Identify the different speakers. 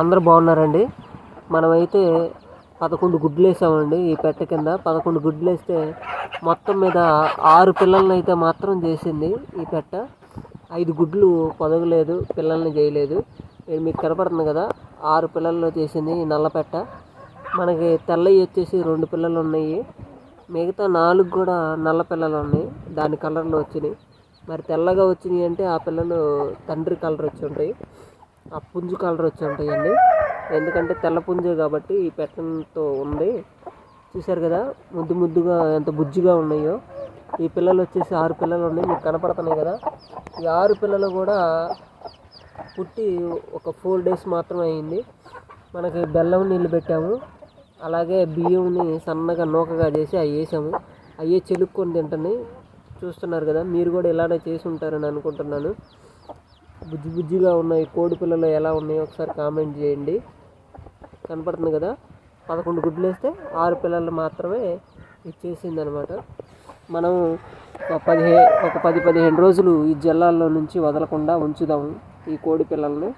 Speaker 1: అందరూ బాగున్నారండి. మనమైతే 11 గుడ్లు వేసామండి ఈ పెట్ట కింద. 11 గుడ్లు వేస్తే మొత్తం మీద 6 పిల్లల్ని అయితే మాత్రం చేసింది ఈ పెట్ట. 5 గుడ్లు పొదగలేదు, పిల్లల్ని చేయలేదు. మీకు కనపడుతుంది కదా, 6 పిల్లల్లో చేసింది ఈ నల్ల పెట్ట. మనకి తెల్లవి వచ్చేసి 2 పిల్లలు ఉన్నాయి, మిగతా 4 కూడా నల్ల పిల్లలు ఉన్నాయి. దాని కలర్లో వచ్చినాయి. మరి తెల్లగా వచ్చినాయి అంటే ఆ పిల్లలు తండ్రి కలర్ వచ్చి ఉంటాయి, ఆ పుంజు కలర్ వచ్చి ఉంటాయండి. ఎందుకంటే తెల్ల పుంజే కాబట్టి ఈ పెట్టంతో ఉంది. చూశారు కదా ముద్దు ముద్దుగా ఎంత బుజ్జిగా ఉన్నాయో. ఈ పిల్లలు వచ్చేసి 6 పిల్లలు ఉన్నాయి, మీకు కనపడుతున్నాయి కదా. ఈ 6 పిల్లలు కూడా పుట్టి ఒక 4 days మాత్రమే అయింది. మనకి బెల్లం నీళ్ళు పెట్టాము, అలాగే బియ్యంని సన్నగా నూకగా చేసి అవి వేసాము. అవి చెలుక్కొని తింటున్నాయి. చూస్తున్నారు కదా, మీరు కూడా ఇలానే చేసి ఉంటారని అనుకుంటున్నాను. బుజ్జి బుజ్జిగా ఉన్నాయి కోడి పిల్లలు ఎలా ఉన్నాయో ఒకసారి కామెంట్ చేయండి. కనపడుతుంది కదా, 11 గుడ్లు వేస్తే 6 పిల్లలు మాత్రమే ఇచ్చేసింది అనమాట. మనం ఒక 10-15 రోజులు ఈ జల్లాల్లో నుంచి వదలకుండా ఉంచుదాము ఈ కోడి పిల్లల్ని.